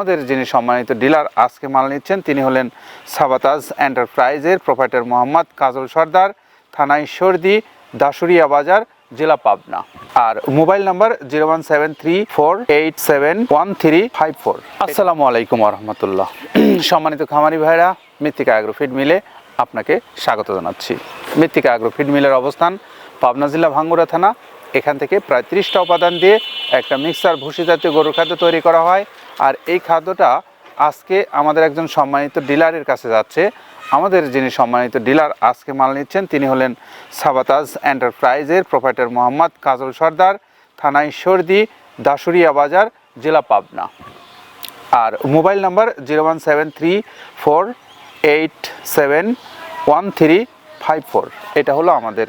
আমাদের যিনি সম্মানিত ডিলার আজকে মাল নিচ্ছেন তিনি হলেন সাবাতাজ এন্টারপ্রাইজের প্রোপাইটার মোহাম্মদ কাজল সর্দার, থানা ঈশ্বরদী, দাসুরিয়া বাজার, জেলা পাবনা। আর মোবাইল নাম্বার 01734871354। আসসালামু আলাইকুম রহমতুল্লাহ। সম্মানিত খামারি ভাইরা, মৃত্তিকা অ্যাগ্রোফিড মিলে আপনাকে স্বাগত জানাচ্ছি। মৃত্তিকা অ্যাগ্রোফিড মিলের অবস্থান পাবনা জেলা ভাঙ্গুড়া থানা। এখান থেকে প্রায় 30টা উপাদান দিয়ে একটা মিক্সার ভুসি জাতীয় গরুর খাদ্য তৈরি করা হয়। আর এই খাদ্যটা আজকে আমাদের একজন সম্মানিত ডিলারের কাছে যাচ্ছে। আমাদের যিনি সম্মানিত ডিলার আজকে মাল নিচ্ছেন তিনি হলেন সাবাতাজ এন্টারপ্রাইজের প্রোপাইটার মোহাম্মদ কাজল সর্দার, থানা ঈশ্বরদী, দাসুরিয়া বাজার, জেলা পাবনা। আর মোবাইল নাম্বার 01734871354। এটা হলো আমাদের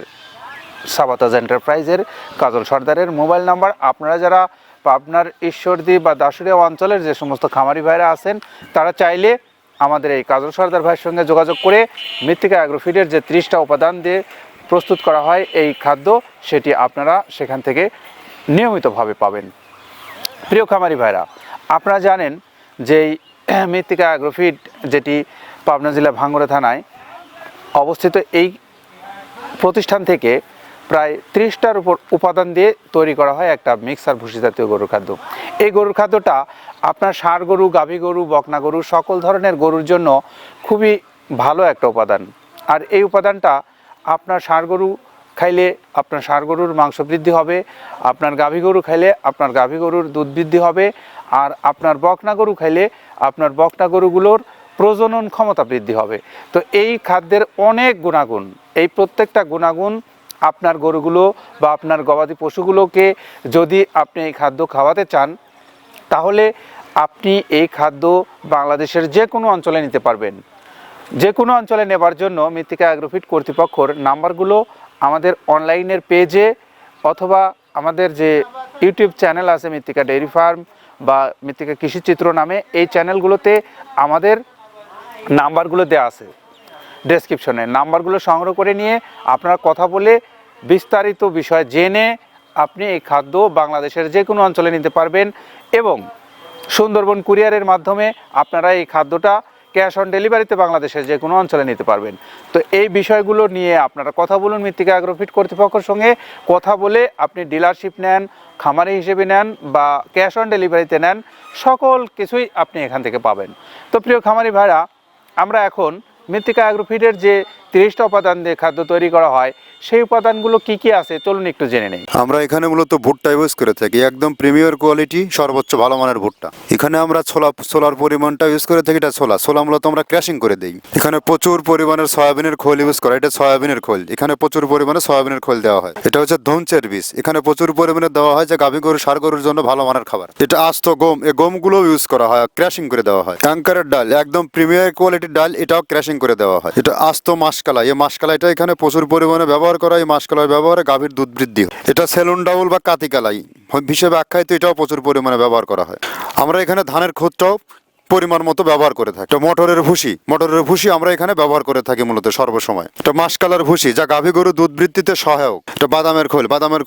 সাবাতাজ এন্টারপ্রাইজের কাজল সর্দারের মোবাইল নাম্বার। আপনারা যারা পাবনার ঈশ্বরদী বা দাসুরিয়া অঞ্চলের যে সমস্ত খামারি ভাইরা আছেন তারা চাইলে আমাদের এই কাজল সর্দার ভাইয়ের সঙ্গে যোগাযোগ করে মৃত্তিকা অ্যাগ্রোফিডের যে 30টা উপাদান দিয়ে প্রস্তুত করা হয় এই খাদ্য, সেটি আপনারা সেখান থেকে নিয়মিতভাবে পাবেন। প্রিয় খামারি ভাইরা, আপনারা জানেন যে মৃত্তিকা অ্যাগ্রোফিড যেটি পাবনা জেলা ভাঙ্গুড়া থানায় অবস্থিত, এই প্রতিষ্ঠান থেকে প্রায় 30টার উপর উপাদান দিয়ে তৈরি করা হয় একটা মিক্সার ভুসি জাতীয় গরুর খাদ্য। এই গরুর খাদ্যটা আপনার ষাঁড় গরু, গাভী গরু, বকনা গরু সকল ধরনের গরুর জন্য খুবই ভালো একটা উপাদান। আর এই উপাদানটা আপনার ষাঁড় গরু খাইলে আপনার ষাঁড় গরুর মাংস বৃদ্ধি হবে, আপনার গাভী গরু খাইলে আপনার গাভী গরুর দুধ বৃদ্ধি হবে, আর আপনার বকনা গরু খাইলে আপনার বকনা গরুগুলোর প্রজনন ক্ষমতা বৃদ্ধি হবে। তো এই খাদ্যের অনেক গুণাগুণ, এই প্রত্যেকটা গুণাগুণ আপনার গরুগুলো বা আপনার গবাদি পশুগুলোকে যদি আপনি এই খাদ্য খাওয়াতে চান তাহলে আপনি এই খাদ্য বাংলাদেশের যে কোনো অঞ্চলে নিতে পারবেন। যে কোনো অঞ্চলে নেবার জন্য মৃত্তিকা অ্যাগ্রোফিড কর্তৃপক্ষর নাম্বারগুলো আমাদের অনলাইনের পেজে অথবা আমাদের যে ইউটিউব চ্যানেল আছে মৃত্তিকা ডেইরি ফার্ম বা মৃত্তিকা কৃষিচিত্র নামে, এই চ্যানেলগুলোতে আমাদের নাম্বারগুলো দেওয়া আছে ডেসক্রিপশনে। নাম্বারগুলো সংগ্রহ করে নিয়ে আপনারা কথা বলে বিস্তারিত বিষয় জেনে আপনি এই খাদ্য বাংলাদেশের যে কোনো অঞ্চলে নিতে পারবেন এবং সুন্দরবন কুরিয়ারের মাধ্যমে আপনারা এই খাদ্যটা ক্যাশ অন ডেলিভারিতে বাংলাদেশের যে কোনো অঞ্চলে নিতে পারবেন। তো এই বিষয়গুলো নিয়ে আপনারা কথা বলুন মৃত্তিকা অ্যাগ্রোফিড কর্তৃপক্ষের সঙ্গে। কথা বলে আপনি ডিলারশিপ নেন, খামারি হিসেবে নেন বা ক্যাশ অন ডেলিভারিতে নেন, সকল কিছুই আপনি এখান থেকে পাবেন। তো প্রিয় খামারি ভাইরা, আমরা এখন মৃত্তিকা অ্যাগ্রোফিডের যে 30টা উপাদান দিয়ে খাদ্য তৈরি করা হয় সেই উপাদানগুলো কি কি আছে চলুন একটু জেনে নেই। আমরা এখানে মূলত ভুট্টা ইউজ করে থাকি, একদম প্রিমিয়ার কোয়ালিটি সর্বোচ্চ ভালো মানের ভুট্টা। এখানে আমরা ছোলার পরিমাণটা ইউজ করে থাকি, এটা ছোলা মূলত আমরা ক্র্যাশিং করে দিই। এখানে প্রচুর পরিমাণের সয়াবিনের খোল ইউজ করা, এটা সয়াবিনের খোল, এখানে প্রচুর পরিমাণে সয়াবিনের খোল দেওয়া হয়। এটা হচ্ছে ধনচের বীজ, এখানে প্রচুর পরিমাণে দেওয়া হয় যে গাভী গরু, ষাঁড় গরুর জন্য ভালো মানের খাবার। এটা আস্ত গম, এই গমগুলো ইউজ করা হয়, ক্র্যাশিং করে দেওয়া হয়। অ্যাঙ্কারের ডাল, একদম প্রিমিয়ার কোয়ালিটির ডাল, এটাও ক্র্যাশিং করে দেওয়া হয়। এটা আস্ত মাসকলাই, এই মাসকলাইটা এখানে প্রচুর পরিমাণে ব্যবহার করা হয়। এই মাসকলাই ব্যবহারে গাভীর দুধ বৃদ্ধি হয়। এটা সেলুন ডাউল বা কাতিকালাই হিসেবে আখ্যায়িত, এটাও প্রচুর পরিমাণে ব্যবহার করা হয়। আমরা এখানে ধানের খোঁজটাও পরিমাণ মতো ব্যবহার করে থাকি। মটরের ভুসি আমরা এখানে ব্যবহার করে থাকি মূলত সর্বসময়। এটা মাসকালার ভুসি, যা গাভী গরু দুধ বৃদ্ধিতে সহায়ক। এটা বাদামের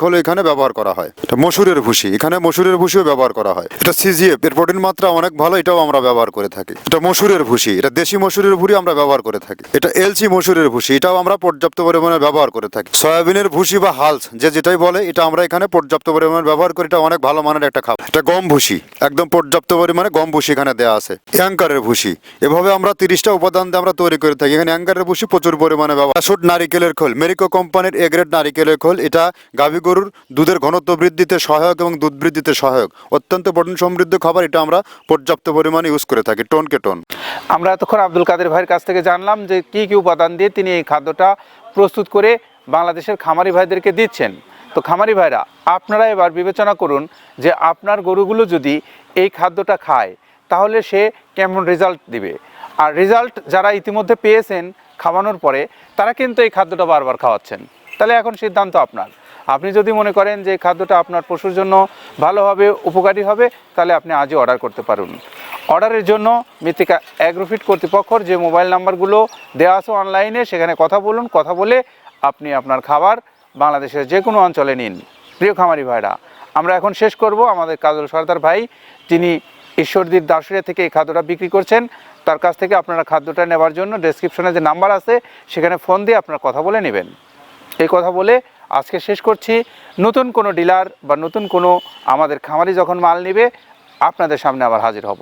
খোল এখানে ব্যবহার করা হয়। এটা মসুরের ভুসি, এখানে মসুরের ভুসিও ব্যবহার করা হয়। এটা সিজিএফ, এর প্রোটিন মাত্রা অনেক ভালো, এটাও আমরা ব্যবহার করে থাকি। এটা মসুরের ভুসি, এটা দেশি মসুরের ভুসি আমরা ব্যবহার করে থাকি। এটা এলসি মসুরের ভুসি, এটাও আমরা পর্যাপ্ত পরিমাণে ব্যবহার করে থাকি। সয়াবিনের ভুসি বা হালস যেটাই বলে, এটা আমরা এখানে পর্যাপ্ত পরিমাণে ব্যবহার করি, এটা অনেক ভালো মানের একটা খাবার। এটা গম ভুসি, একদম পর্যাপ্ত পরিমাণে গম ভুসি এখানে দেওয়া আছে। অ্যাঙ্কারের ভুসি, এভাবে আমরা 30টা উপাদান দিয়ে আমরা তৈরি করে থাকি। এখানে অ্যাঙ্কারের ভুসি প্রচুর পরিমাণে ব্যবহার। নারিকেলের খোল, মেরিকো কোম্পানির এ গ্রেড নারিকেলের খোল, এটা গাভী গরুর দুধের ঘনত্ব বৃদ্ধিতে সহায়ক এবং দুধ বৃদ্ধিতে সহায়ক, অত্যন্ত প্রোটিন সমৃদ্ধ খাবার। এটা আমরা পর্যাপ্ত পরিমাণে ইউজ করে থাকি, টনকে টন। আমরা এতক্ষণ আব্দুল কাদের ভাইয়ের কাছ থেকে জানলাম যে কি কি উপাদান দিয়ে তিনি এই খাদ্যটা প্রস্তুত করে বাংলাদেশের খামারি ভাইদেরকে দিচ্ছেন। তো খামারি ভাইরা, আপনারা এবার বিবেচনা করুন যে আপনার গরুগুলো যদি এই খাদ্যটা খায় তাহলে সে কেমন রেজাল্ট দিবে। আর রেজাল্ট যারা ইতিমধ্যে পেয়েছেন খাওয়ানোর পরে, তারা কিন্তু এই খাদ্যটা বারবার খাওয়াচ্ছেন। তাহলে এখন সিদ্ধান্ত আপনার। আপনি যদি মনে করেন যে এই খাদ্যটা আপনার পশুর জন্য ভালো হবে, উপকারী হবে, তাহলে আপনি আজই অর্ডার করতে পারুন। অর্ডারের জন্য মৃত্তিকা অ্যাগ্রোফিড কর্তৃপক্ষর যে মোবাইল নাম্বারগুলো দেওয়া আছে অনলাইনে, সেখানে কথা বলুন। কথা বলে আপনি আপনার খাবার বাংলাদেশের যে কোনো অঞ্চলে নিন। প্রিয় খামারি ভাইরা, আমরা এখন শেষ করব। আমাদের কাজল সর্দার ভাই, যিনি ঈশ্বরদীর দাসুরিয়া থেকে এই খাদ্যটা বিক্রি করছেন। তার কাছ থেকে আপনারা খাদ্যটা নেওয়ার জন্য ডেসক্রিপশনে যে নাম্বার আছে সেখানে ফোন দিয়ে আপনারা কথা বলে নেবেন। এই কথা বলে আজকে শেষ করছি। নতুন কোনো ডিলার বা নতুন কোনো আমাদের খামারি যখন মাল নেবে আপনাদের সামনে আবার হাজির হব।